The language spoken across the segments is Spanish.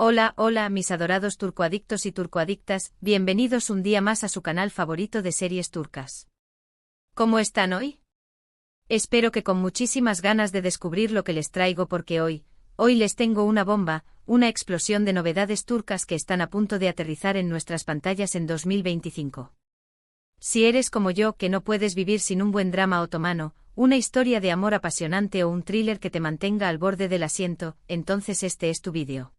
Hola, hola, mis adorados turcoadictos y turcoadictas, bienvenidos un día más a su canal favorito de series turcas. ¿Cómo están hoy? Espero que con muchísimas ganas de descubrir lo que les traigo porque hoy les tengo una bomba, una explosión de novedades turcas que están a punto de aterrizar en nuestras pantallas en 2025. Si eres como yo que no puedes vivir sin un buen drama otomano, una historia de amor apasionante o un thriller que te mantenga al borde del asiento, entonces este es tu vídeo.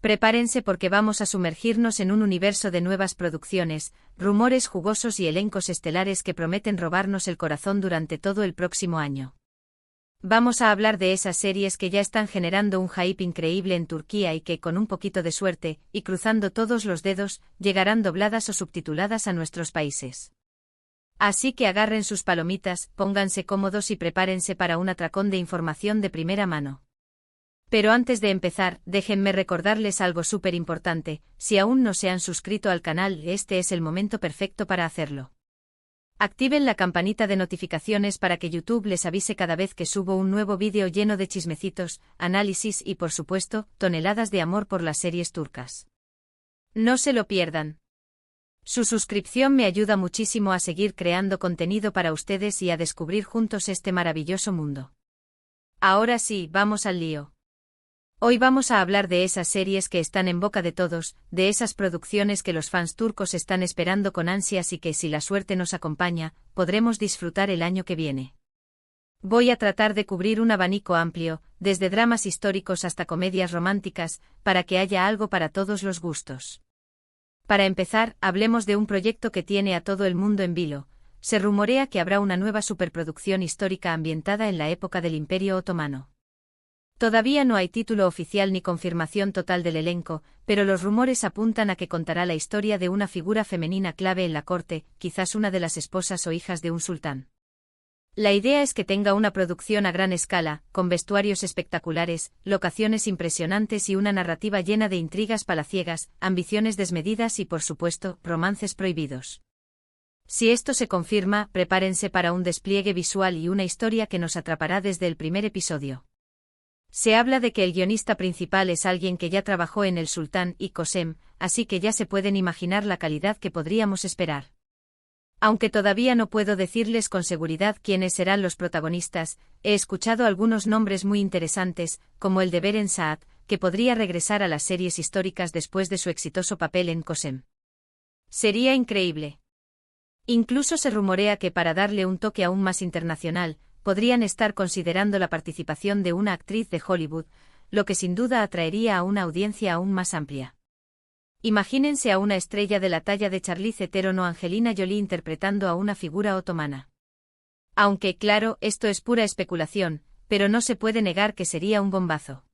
Prepárense porque vamos a sumergirnos en un universo de nuevas producciones, rumores jugosos y elencos estelares que prometen robarnos el corazón durante todo el próximo año. Vamos a hablar de esas series que ya están generando un hype increíble en Turquía y que, con un poquito de suerte, y cruzando todos los dedos, llegarán dobladas o subtituladas a nuestros países. Así que agarren sus palomitas, pónganse cómodos y prepárense para un atracón de información de primera mano. Pero antes de empezar, déjenme recordarles algo súper importante: si aún no se han suscrito al canal, este es el momento perfecto para hacerlo. Activen la campanita de notificaciones para que YouTube les avise cada vez que subo un nuevo vídeo lleno de chismecitos, análisis y, por supuesto, toneladas de amor por las series turcas. No se lo pierdan. Su suscripción me ayuda muchísimo a seguir creando contenido para ustedes y a descubrir juntos este maravilloso mundo. Ahora sí, vamos al lío. Hoy vamos a hablar de esas series que están en boca de todos, de esas producciones que los fans turcos están esperando con ansias y que, si la suerte nos acompaña, podremos disfrutar el año que viene. Voy a tratar de cubrir un abanico amplio, desde dramas históricos hasta comedias románticas, para que haya algo para todos los gustos. Para empezar, hablemos de un proyecto que tiene a todo el mundo en vilo. Se rumorea que habrá una nueva superproducción histórica ambientada en la época del Imperio Otomano. Todavía no hay título oficial ni confirmación total del elenco, pero los rumores apuntan a que contará la historia de una figura femenina clave en la corte, quizás una de las esposas o hijas de un sultán. La idea es que tenga una producción a gran escala, con vestuarios espectaculares, locaciones impresionantes y una narrativa llena de intrigas palaciegas, ambiciones desmedidas y, por supuesto, romances prohibidos. Si esto se confirma, prepárense para un despliegue visual y una historia que nos atrapará desde el primer episodio. Se habla de que el guionista principal es alguien que ya trabajó en El Sultán y Kösem, así que ya se pueden imaginar la calidad que podríamos esperar. Aunque todavía no puedo decirles con seguridad quiénes serán los protagonistas, he escuchado algunos nombres muy interesantes, como el de Beren Saat, que podría regresar a las series históricas después de su exitoso papel en Kösem. Sería increíble. Incluso se rumorea que, para darle un toque aún más internacional, podrían estar considerando la participación de una actriz de Hollywood, lo que sin duda atraería a una audiencia aún más amplia. Imagínense a una estrella de la talla de Charlize Theron o Angelina Jolie interpretando a una figura otomana. Aunque, claro, esto es pura especulación, pero no se puede negar que sería un bombazo.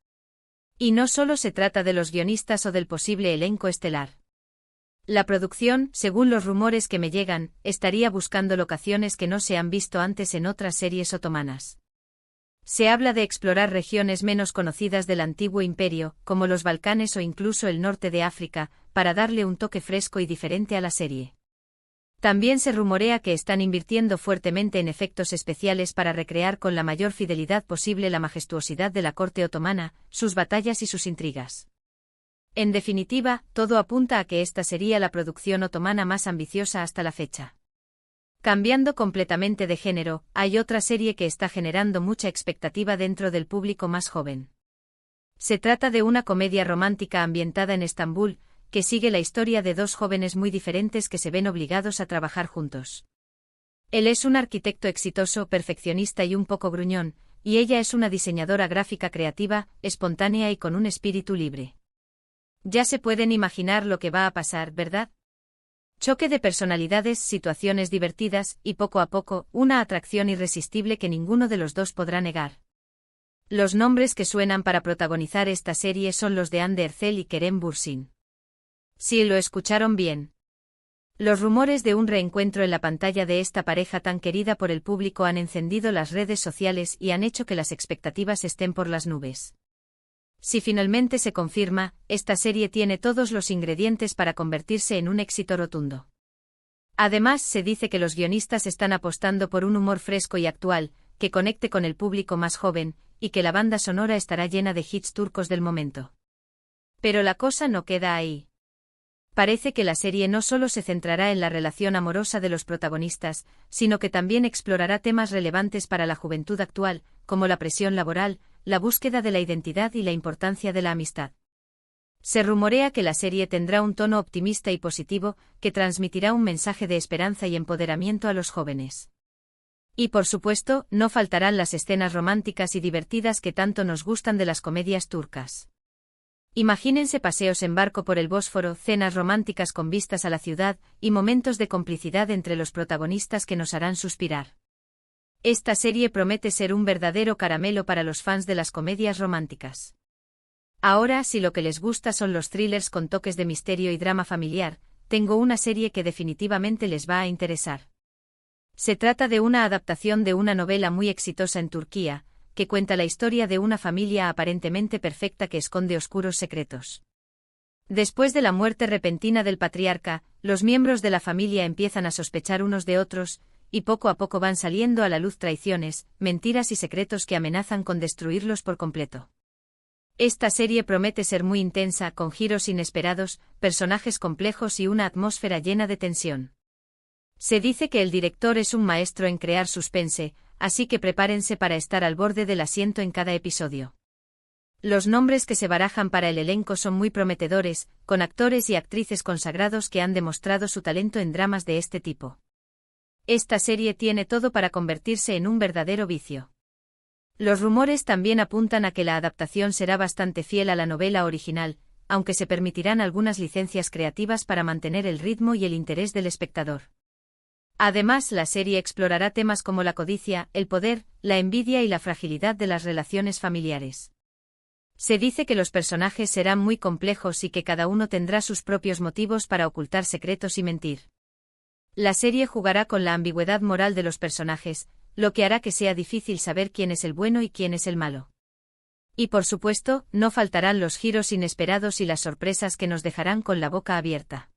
Y no solo se trata de los guionistas o del posible elenco estelar. La producción, según los rumores que me llegan, estaría buscando locaciones que no se han visto antes en otras series otomanas. Se habla de explorar regiones menos conocidas del antiguo imperio, como los Balcanes o incluso el norte de África, para darle un toque fresco y diferente a la serie. También se rumorea que están invirtiendo fuertemente en efectos especiales para recrear con la mayor fidelidad posible la majestuosidad de la corte otomana, sus batallas y sus intrigas. En definitiva, todo apunta a que esta sería la producción otomana más ambiciosa hasta la fecha. Cambiando completamente de género, hay otra serie que está generando mucha expectativa dentro del público más joven. Se trata de una comedia romántica ambientada en Estambul, que sigue la historia de dos jóvenes muy diferentes que se ven obligados a trabajar juntos. Él es un arquitecto exitoso, perfeccionista y un poco gruñón, y ella es una diseñadora gráfica creativa, espontánea y con un espíritu libre. Ya se pueden imaginar lo que va a pasar, ¿verdad? Choque de personalidades, situaciones divertidas y, poco a poco, una atracción irresistible que ninguno de los dos podrá negar. Los nombres que suenan para protagonizar esta serie son los de Hande Erçel y Kerem Bürsin. Sí, lo escucharon bien. Los rumores de un reencuentro en la pantalla de esta pareja tan querida por el público han encendido las redes sociales y han hecho que las expectativas estén por las nubes. Si finalmente se confirma, esta serie tiene todos los ingredientes para convertirse en un éxito rotundo. Además, se dice que los guionistas están apostando por un humor fresco y actual, que conecte con el público más joven, y que la banda sonora estará llena de hits turcos del momento. Pero la cosa no queda ahí. Parece que la serie no solo se centrará en la relación amorosa de los protagonistas, sino que también explorará temas relevantes para la juventud actual, como la presión laboral, la búsqueda de la identidad y la importancia de la amistad. Se rumorea que la serie tendrá un tono optimista y positivo, que transmitirá un mensaje de esperanza y empoderamiento a los jóvenes. Y por supuesto, no faltarán las escenas románticas y divertidas que tanto nos gustan de las comedias turcas. Imagínense paseos en barco por el Bósforo, cenas románticas con vistas a la ciudad, y momentos de complicidad entre los protagonistas que nos harán suspirar. Esta serie promete ser un verdadero caramelo para los fans de las comedias románticas. Ahora, si lo que les gusta son los thrillers con toques de misterio y drama familiar, tengo una serie que definitivamente les va a interesar. Se trata de una adaptación de una novela muy exitosa en Turquía, que cuenta la historia de una familia aparentemente perfecta que esconde oscuros secretos. Después de la muerte repentina del patriarca, los miembros de la familia empiezan a sospechar unos de otros, y poco a poco van saliendo a la luz traiciones, mentiras y secretos que amenazan con destruirlos por completo. Esta serie promete ser muy intensa, con giros inesperados, personajes complejos y una atmósfera llena de tensión. Se dice que el director es un maestro en crear suspense, así que prepárense para estar al borde del asiento en cada episodio. Los nombres que se barajan para el elenco son muy prometedores, con actores y actrices consagrados que han demostrado su talento en dramas de este tipo. Esta serie tiene todo para convertirse en un verdadero vicio. Los rumores también apuntan a que la adaptación será bastante fiel a la novela original, aunque se permitirán algunas licencias creativas para mantener el ritmo y el interés del espectador. Además, la serie explorará temas como la codicia, el poder, la envidia y la fragilidad de las relaciones familiares. Se dice que los personajes serán muy complejos y que cada uno tendrá sus propios motivos para ocultar secretos y mentir. La serie jugará con la ambigüedad moral de los personajes, lo que hará que sea difícil saber quién es el bueno y quién es el malo. Y por supuesto, no faltarán los giros inesperados y las sorpresas que nos dejarán con la boca abierta.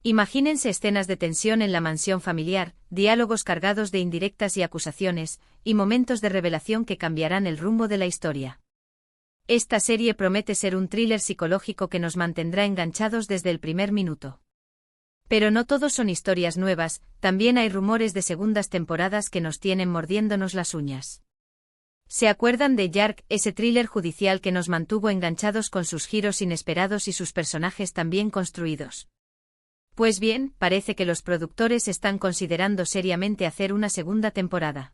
Imagínense escenas de tensión en la mansión familiar, diálogos cargados de indirectas y acusaciones, y momentos de revelación que cambiarán el rumbo de la historia. Esta serie promete ser un thriller psicológico que nos mantendrá enganchados desde el primer minuto. Pero no todos son historias nuevas, también hay rumores de segundas temporadas que nos tienen mordiéndonos las uñas. ¿Se acuerdan de Yark, ese thriller judicial que nos mantuvo enganchados con sus giros inesperados y sus personajes tan bien construidos? Pues bien, parece que los productores están considerando seriamente hacer una segunda temporada.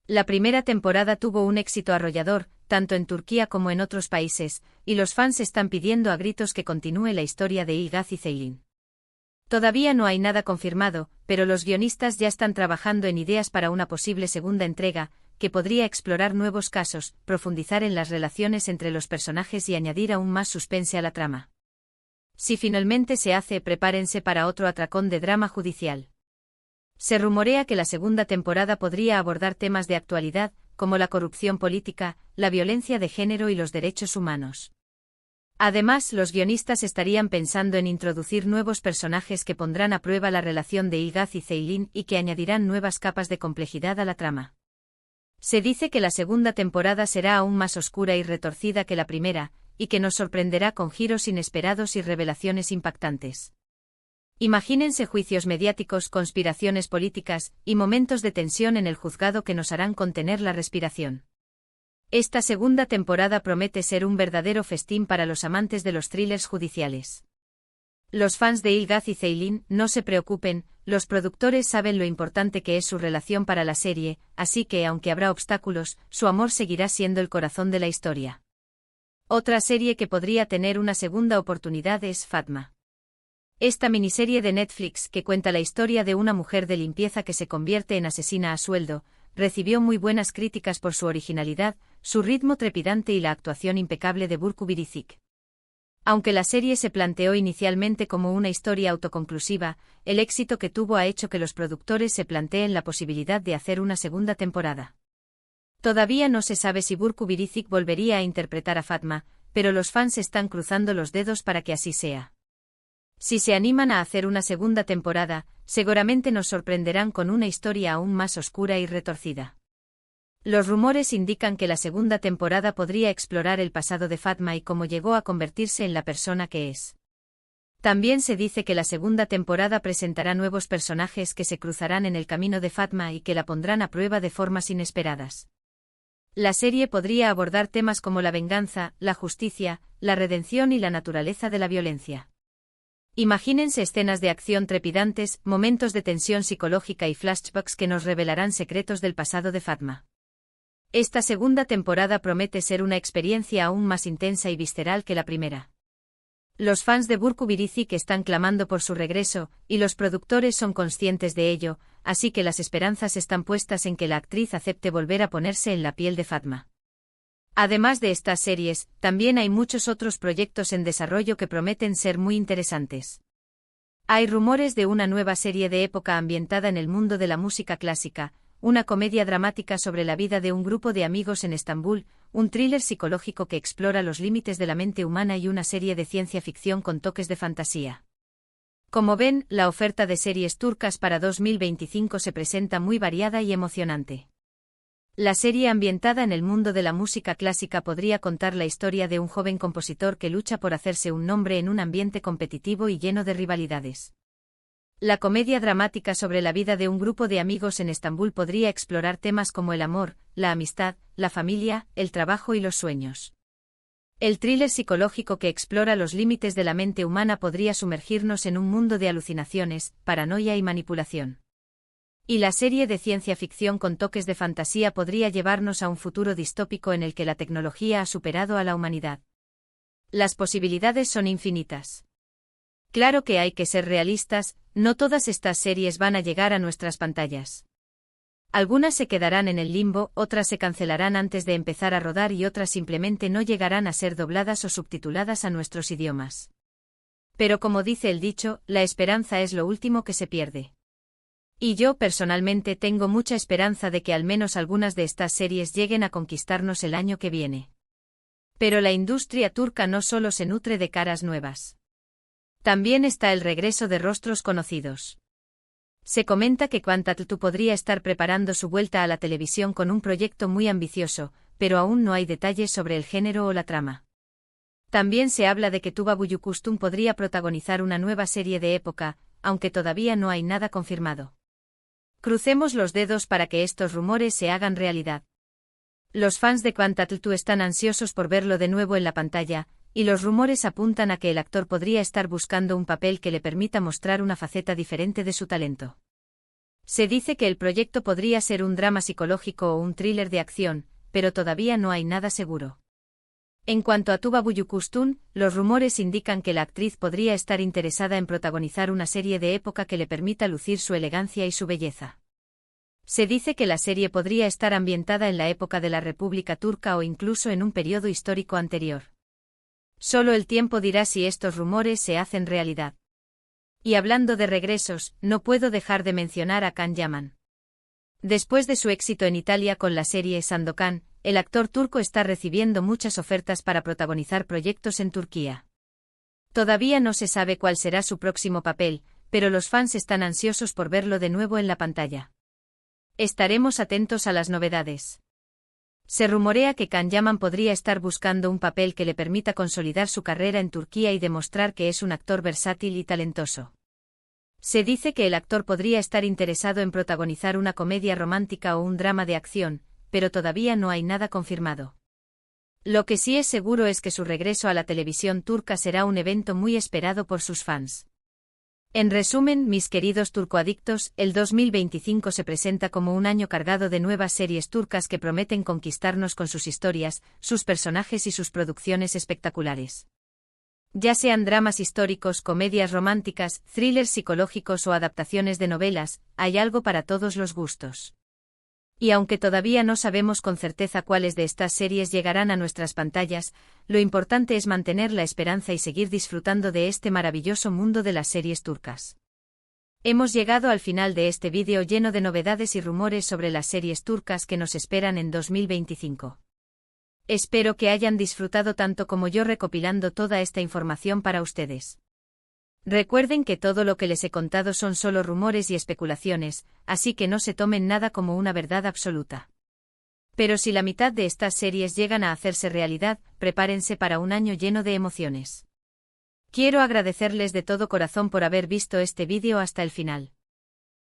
La primera temporada tuvo un éxito arrollador, tanto en Turquía como en otros países, y los fans están pidiendo a gritos que continúe la historia de Ilgaz y Ceylin. Todavía no hay nada confirmado, pero los guionistas ya están trabajando en ideas para una posible segunda entrega, que podría explorar nuevos casos, profundizar en las relaciones entre los personajes y añadir aún más suspense a la trama. Si finalmente se hace, prepárense para otro atracón de drama judicial. Se rumorea que la segunda temporada podría abordar temas de actualidad, como la corrupción política, la violencia de género y los derechos humanos. Además, los guionistas estarían pensando en introducir nuevos personajes que pondrán a prueba la relación de Ilgaz y Ceylin y que añadirán nuevas capas de complejidad a la trama. Se dice que la segunda temporada será aún más oscura y retorcida que la primera, y que nos sorprenderá con giros inesperados y revelaciones impactantes. Imagínense juicios mediáticos, conspiraciones políticas, y momentos de tensión en el juzgado que nos harán contener la respiración. Esta segunda temporada promete ser un verdadero festín para los amantes de los thrillers judiciales. Los fans de Ilgaz y Ceylin, no se preocupen, los productores saben lo importante que es su relación para la serie, así que aunque habrá obstáculos, su amor seguirá siendo el corazón de la historia. Otra serie que podría tener una segunda oportunidad es Fatma. Esta miniserie de Netflix, que cuenta la historia de una mujer de limpieza que se convierte en asesina a sueldo, recibió muy buenas críticas por su originalidad, su ritmo trepidante y la actuación impecable de Burcu Biricik. Aunque la serie se planteó inicialmente como una historia autoconclusiva, el éxito que tuvo ha hecho que los productores se planteen la posibilidad de hacer una segunda temporada. Todavía no se sabe si Burcu Biricik volvería a interpretar a Fatma, pero los fans están cruzando los dedos para que así sea. Si se animan a hacer una segunda temporada, seguramente nos sorprenderán con una historia aún más oscura y retorcida. Los rumores indican que la segunda temporada podría explorar el pasado de Fatma y cómo llegó a convertirse en la persona que es. También se dice que la segunda temporada presentará nuevos personajes que se cruzarán en el camino de Fatma y que la pondrán a prueba de formas inesperadas. La serie podría abordar temas como la venganza, la justicia, la redención y la naturaleza de la violencia. Imagínense escenas de acción trepidantes, momentos de tensión psicológica y flashbacks que nos revelarán secretos del pasado de Fatma. Esta segunda temporada promete ser una experiencia aún más intensa y visceral que la primera. Los fans de Burcu Biricik están clamando por su regreso, y los productores son conscientes de ello, así que las esperanzas están puestas en que la actriz acepte volver a ponerse en la piel de Fatma. Además de estas series, también hay muchos otros proyectos en desarrollo que prometen ser muy interesantes. Hay rumores de una nueva serie de época ambientada en el mundo de la música clásica, una comedia dramática sobre la vida de un grupo de amigos en Estambul, un thriller psicológico que explora los límites de la mente humana y una serie de ciencia ficción con toques de fantasía. Como ven, la oferta de series turcas para 2025 se presenta muy variada y emocionante. La serie ambientada en el mundo de la música clásica podría contar la historia de un joven compositor que lucha por hacerse un nombre en un ambiente competitivo y lleno de rivalidades. La comedia dramática sobre la vida de un grupo de amigos en Estambul podría explorar temas como el amor, la amistad, la familia, el trabajo y los sueños. El thriller psicológico que explora los límites de la mente humana podría sumergirnos en un mundo de alucinaciones, paranoia y manipulación. Y la serie de ciencia ficción con toques de fantasía podría llevarnos a un futuro distópico en el que la tecnología ha superado a la humanidad. Las posibilidades son infinitas. Claro que hay que ser realistas, no todas estas series van a llegar a nuestras pantallas. Algunas se quedarán en el limbo, otras se cancelarán antes de empezar a rodar y otras simplemente no llegarán a ser dobladas o subtituladas a nuestros idiomas. Pero como dice el dicho, la esperanza es lo último que se pierde. Y yo personalmente tengo mucha esperanza de que al menos algunas de estas series lleguen a conquistarnos el año que viene. Pero la industria turca no solo se nutre de caras nuevas. También está el regreso de rostros conocidos. Se comenta que Quantatl podría estar preparando su vuelta a la televisión con un proyecto muy ambicioso, pero aún no hay detalles sobre el género o la trama. También se habla de que Tuba Büyüküstün podría protagonizar una nueva serie de época, aunque todavía no hay nada confirmado. Crucemos los dedos para que estos rumores se hagan realidad. Los fans de Quantatl están ansiosos por verlo de nuevo en la pantalla, y los rumores apuntan a que el actor podría estar buscando un papel que le permita mostrar una faceta diferente de su talento. Se dice que el proyecto podría ser un drama psicológico o un thriller de acción, pero todavía no hay nada seguro. En cuanto a Tuba Büyüküstün, los rumores indican que la actriz podría estar interesada en protagonizar una serie de época que le permita lucir su elegancia y su belleza. Se dice que la serie podría estar ambientada en la época de la República Turca o incluso en un periodo histórico anterior. Solo el tiempo dirá si estos rumores se hacen realidad. Y hablando de regresos, no puedo dejar de mencionar a Can Yaman. Después de su éxito en Italia con la serie Sandokan, el actor turco está recibiendo muchas ofertas para protagonizar proyectos en Turquía. Todavía no se sabe cuál será su próximo papel, pero los fans están ansiosos por verlo de nuevo en la pantalla. Estaremos atentos a las novedades. Se rumorea que Can Yaman podría estar buscando un papel que le permita consolidar su carrera en Turquía y demostrar que es un actor versátil y talentoso. Se dice que el actor podría estar interesado en protagonizar una comedia romántica o un drama de acción, pero todavía no hay nada confirmado. Lo que sí es seguro es que su regreso a la televisión turca será un evento muy esperado por sus fans. En resumen, mis queridos turcoadictos, el 2025 se presenta como un año cargado de nuevas series turcas que prometen conquistarnos con sus historias, sus personajes y sus producciones espectaculares. Ya sean dramas históricos, comedias románticas, thrillers psicológicos o adaptaciones de novelas, hay algo para todos los gustos. Y aunque todavía no sabemos con certeza cuáles de estas series llegarán a nuestras pantallas, lo importante es mantener la esperanza y seguir disfrutando de este maravilloso mundo de las series turcas. Hemos llegado al final de este vídeo lleno de novedades y rumores sobre las series turcas que nos esperan en 2025. Espero que hayan disfrutado tanto como yo recopilando toda esta información para ustedes. Recuerden que todo lo que les he contado son solo rumores y especulaciones, así que no se tomen nada como una verdad absoluta. Pero si la mitad de estas series llegan a hacerse realidad, prepárense para un año lleno de emociones. Quiero agradecerles de todo corazón por haber visto este vídeo hasta el final.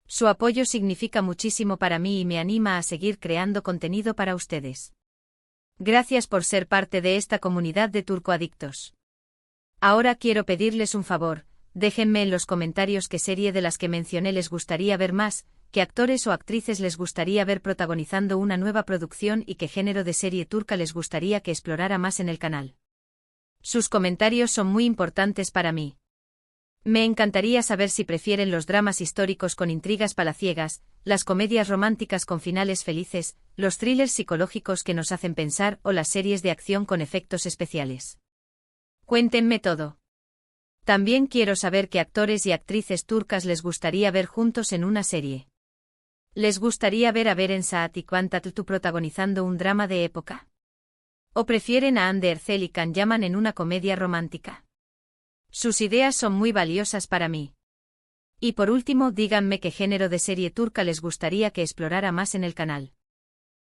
Su apoyo significa muchísimo para mí y me anima a seguir creando contenido para ustedes. Gracias por ser parte de esta comunidad de turcoadictos. Ahora quiero pedirles un favor, déjenme en los comentarios qué serie de las que mencioné les gustaría ver más, qué actores o actrices les gustaría ver protagonizando una nueva producción y qué género de serie turca les gustaría que explorara más en el canal. Sus comentarios son muy importantes para mí. Me encantaría saber si prefieren los dramas históricos con intrigas palaciegas, las comedias románticas con finales felices, los thrillers psicológicos que nos hacen pensar o las series de acción con efectos especiales. Cuéntenme todo. También quiero saber qué actores y actrices turcas les gustaría ver juntos en una serie. ¿Les gustaría ver a Beren Saat y Kıvanç Tatlıtuğ protagonizando un drama de época? ¿O prefieren a Hande Erçel y Can Yaman en una comedia romántica? Sus ideas son muy valiosas para mí. Y por último, díganme qué género de serie turca les gustaría que explorara más en el canal.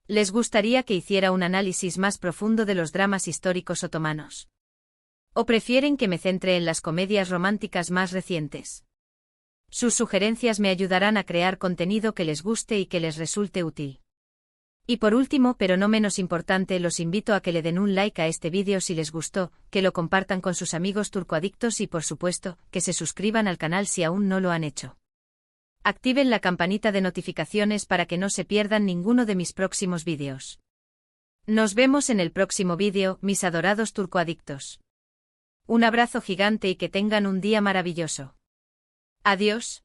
¿Les gustaría que hiciera un análisis más profundo de los dramas históricos otomanos? ¿O prefieren que me centre en las comedias románticas más recientes? Sus sugerencias me ayudarán a crear contenido que les guste y que les resulte útil. Y por último, pero no menos importante, los invito a que le den un like a este vídeo si les gustó, que lo compartan con sus amigos turcoadictos y por supuesto, que se suscriban al canal si aún no lo han hecho. Activen la campanita de notificaciones para que no se pierdan ninguno de mis próximos vídeos. Nos vemos en el próximo vídeo, mis adorados turcoadictos. Un abrazo gigante y que tengan un día maravilloso. Adiós.